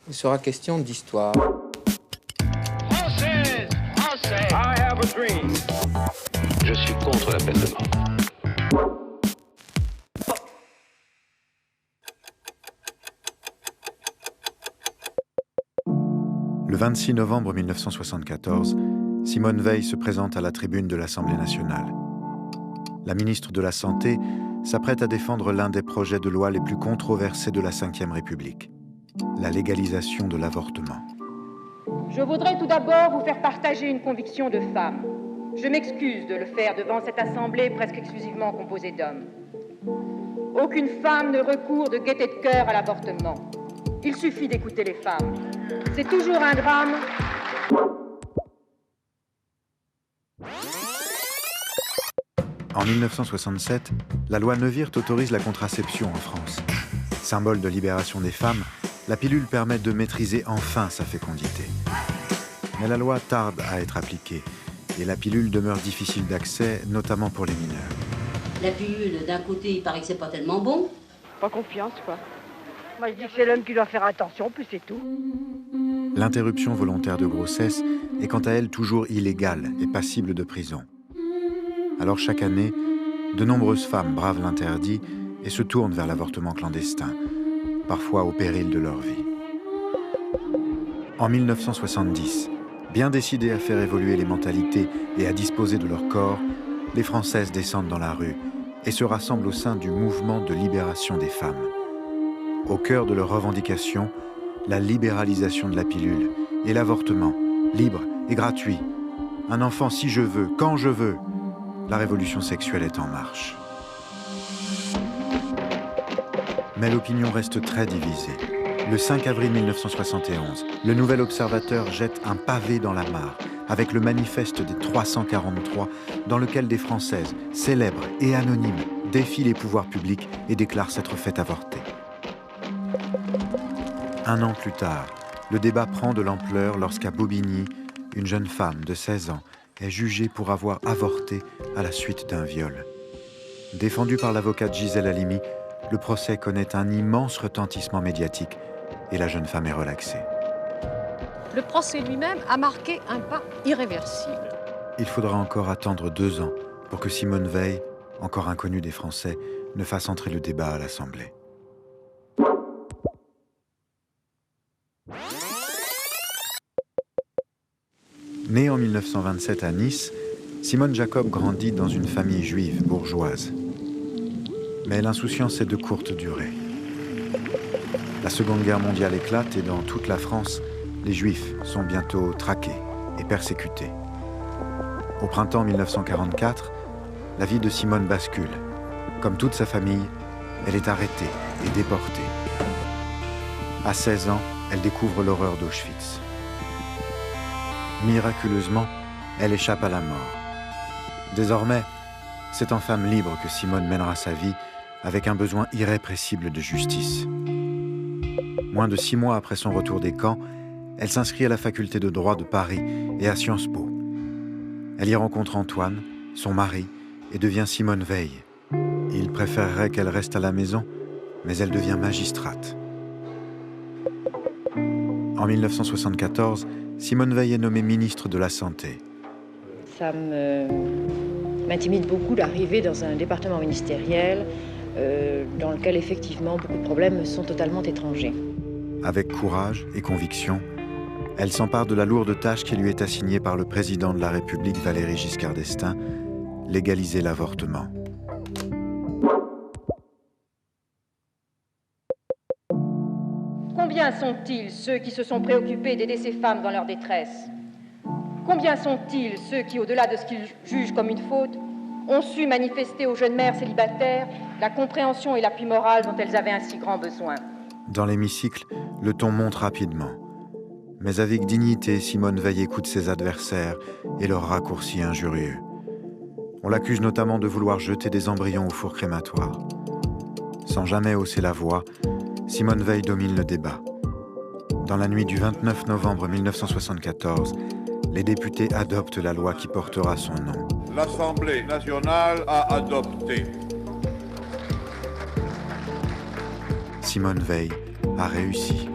Il sera question d'histoire. Française, Français, I have a dream. Je suis contre la peine de mort. Le 26 novembre 1974, Simone Veil se présente à la tribune de l'Assemblée nationale. La ministre de la Santé s'apprête à défendre l'un des projets de loi les plus controversés de la Ve République, la légalisation de l'avortement. Je voudrais tout d'abord vous faire partager une conviction de femme. Je m'excuse de le faire devant cette assemblée presque exclusivement composée d'hommes. Aucune femme ne recourt de gaieté de cœur à l'avortement. Il suffit d'écouter les femmes. C'est toujours un drame. En 1967, la loi Neuwirth autorise la contraception en France. Symbole de libération des femmes, la pilule permet de maîtriser enfin sa fécondité. Mais la loi tarde à être appliquée et la pilule demeure difficile d'accès, notamment pour les mineurs. La pilule, d'un côté, il paraît que c'est pas tellement bon. Pas confiance, quoi. Moi, je dis que c'est l'homme qui doit faire attention, puis c'est tout. L'interruption volontaire de grossesse est quant à elle toujours illégale et passible de prison. Alors chaque année, de nombreuses femmes bravent l'interdit et se tournent vers l'avortement clandestin, parfois au péril de leur vie. En 1970, bien décidées à faire évoluer les mentalités et à disposer de leur corps, les Françaises descendent dans la rue et se rassemblent au sein du mouvement de libération des femmes. Au cœur de leurs revendications, la libéralisation de la pilule et l'avortement, libre et gratuit. Un enfant si je veux, quand je veux. La révolution sexuelle est en marche. Mais l'opinion reste très divisée. Le 5 avril 1971, le Nouvel Observateur jette un pavé dans la mare avec le manifeste des 343 dans lequel des Françaises, célèbres et anonymes, défient les pouvoirs publics et déclarent s'être fait avorter. Un an plus tard, le débat prend de l'ampleur lorsqu'à Bobigny, une jeune femme de 16 ans est jugée pour avoir avorté à la suite d'un viol. Défendue par l'avocate Gisèle Halimi, le procès connaît un immense retentissement médiatique et la jeune femme est relaxée. Le procès lui-même a marqué un pas irréversible. Il faudra encore attendre 2 ans pour que Simone Veil, encore inconnue des Français, ne fasse entrer le débat à l'Assemblée. Née en 1927 à Nice, Simone Jacob grandit dans une famille juive bourgeoise. Mais l'insouciance est de courte durée. La Seconde Guerre mondiale éclate et dans toute la France, les Juifs sont bientôt traqués et persécutés. Au printemps 1944, la vie de Simone bascule. Comme toute sa famille, elle est arrêtée et déportée. À 16 ans, elle découvre l'horreur d'Auschwitz. Miraculeusement, elle échappe à la mort. Désormais, c'est en femme libre que Simone mènera sa vie avec un besoin irrépressible de justice. Moins de 6 mois après son retour des camps, elle s'inscrit à la faculté de droit de Paris et à Sciences Po. Elle y rencontre Antoine, son mari, et devient Simone Veil. Il préférerait qu'elle reste à la maison, mais elle devient magistrate. En 1974, Simone Veil est nommée ministre de la Santé. Ça m'intimide beaucoup d'arriver dans un département ministériel dans lequel effectivement beaucoup de problèmes sont totalement étrangers. Avec courage et conviction, elle s'empare de la lourde tâche qui lui est assignée par le président de la République, Valéry Giscard d'Estaing, légaliser l'avortement. Combien sont-ils ceux qui se sont préoccupés d'aider ces femmes dans leur détresse? Combien sont-ils ceux qui, au-delà de ce qu'ils jugent comme une faute, ont su manifester aux jeunes mères célibataires la compréhension et l'appui moral dont elles avaient un si grand besoin? Dans l'hémicycle, le ton monte rapidement. Mais avec dignité, Simone Veil écoute ses adversaires et leurs raccourcis injurieux. On l'accuse notamment de vouloir jeter des embryons au four crématoire. Sans jamais hausser la voix, Simone Veil domine le débat. Dans la nuit du 29 novembre 1974, les députés adoptent la loi qui portera son nom. L'Assemblée nationale a adopté. Simone Veil a réussi.